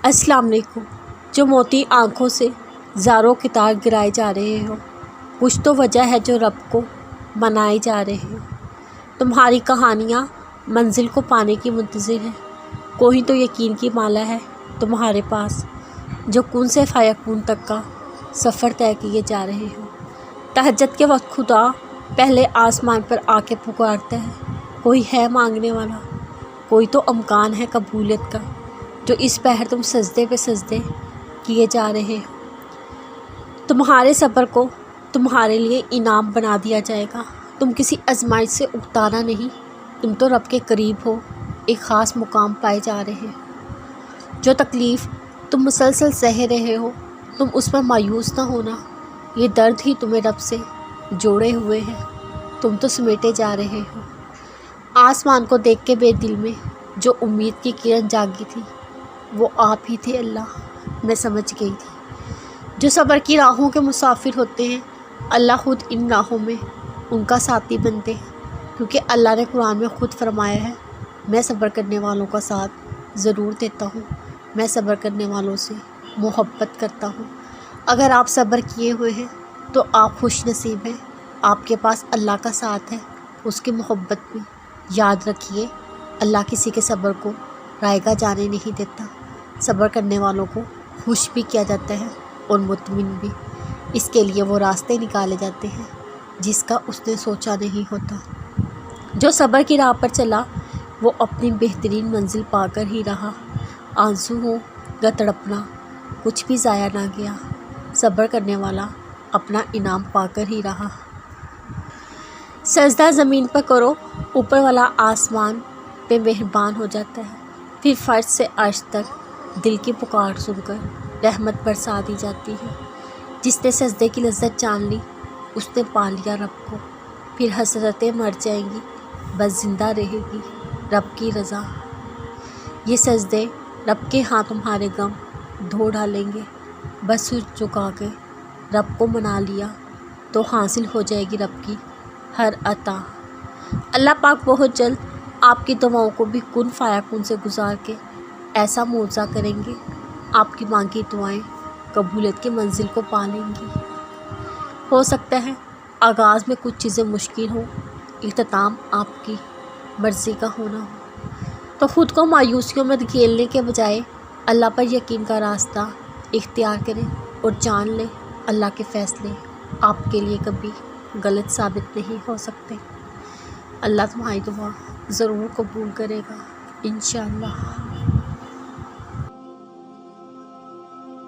السلام علیکم۔ جو موتی آنکھوں سے زاروں کی تار گرائے جا رہے ہو، کچھ تو وجہ ہے جو رب کو منائے جا رہے ہو۔ تمہاری کہانیاں منزل کو پانے کی منتظر ہیں، کوئی تو یقین کی مالا ہے تمہارے پاس جو کن سے فیکون تک کا سفر طے کیے جا رہے ہو۔ تہجد کے وقت خدا پہلے آسمان پر آ کے پکارتا ہے، کوئی ہے مانگنے والا، کوئی تو امکان ہے قبولیت کا، جو اس پہر تم سجدے پہ سجدے کیے جا رہے ہو۔ تمہارے صبر کو تمہارے لیے انعام بنا دیا جائے گا۔ تم کسی آزمائش سے اکتانا نہیں، تم تو رب کے قریب ہو، ایک خاص مقام پائے جا رہے ہو۔ جو تکلیف تم مسلسل سہ رہے ہو، تم اس پر مایوس نہ ہونا، یہ درد ہی تمہیں رب سے جوڑے ہوئے ہیں، تم تو سمیٹے جا رہے ہو۔ آسمان کو دیکھ کے بے دل میں جو امید کی کرن جاگی تھی، وہ آپ ہی تھے اللہ، میں سمجھ گئی تھی۔ جو صبر کی راہوں کے مسافر ہوتے ہیں، اللہ خود ان راہوں میں ان کا ساتھی بنتے ہیں، کیونکہ اللہ نے قرآن میں خود فرمایا ہے، میں صبر کرنے والوں کا ساتھ ضرور دیتا ہوں، میں صبر کرنے والوں سے محبت کرتا ہوں۔ اگر آپ صبر کیے ہوئے ہیں تو آپ خوش نصیب ہیں، آپ کے پاس اللہ کا ساتھ ہے، اس کی محبت بھی۔ یاد رکھیے، اللہ کسی کے صبر کو رائگاں جانے نہیں دیتا۔ صبر کرنے والوں کو خوش بھی کیا جاتا ہے اور مطمئن بھی، اس کے لیے وہ راستے نکالے جاتے ہیں جس کا اس نے سوچا نہیں ہوتا۔ جو صبر کی راہ پر چلا، وہ اپنی بہترین منزل پا کر ہی رہا۔ آنسو ہو یا تڑپنا، کچھ بھی ضائع نہ گیا۔ صبر کرنے والا اپنا انعام پا کر ہی رہا۔ سجدہ زمین پر کرو، اوپر والا آسمان پہ مہربان ہو جاتا ہے، پھر فرش سے عرش تک دل کی پکار سن کر رحمت برسا دی جاتی ہے۔ جس نے سجدے کی لذت جان لی، اس نے پا لیا رب کو، پھر حسرتیں مر جائیں گی، بس زندہ رہے گی رب کی رضا۔ یہ سجدے رب کے ہاں تمہارے غم دھو ڈالیں گے، بس سر جھکا کے رب کو منا لیا تو حاصل ہو جائے گی رب کی ہر عطا۔ اللہ پاک بہت جلد آپ کی دعاؤں کو بھی کن فیکون سے گزار کے ایسا معجزہ کریں گے، آپ کی مانگی دعائیں قبولیت کی منزل کو پا لیں گی۔ ہو سکتا ہے آغاز میں کچھ چیزیں مشکل ہوں، اختتام آپ کی مرضی کا ہونا ہو، تو خود کو مایوسیوں میں دھکیلنے کے بجائے اللہ پر یقین کا راستہ اختیار کریں اور جان لیں اللہ کے فیصلے آپ کے لیے کبھی غلط ثابت نہیں ہو سکتے۔ اللہ تمہاری دعا ضرور قبول کرے گا، انشاءاللہ۔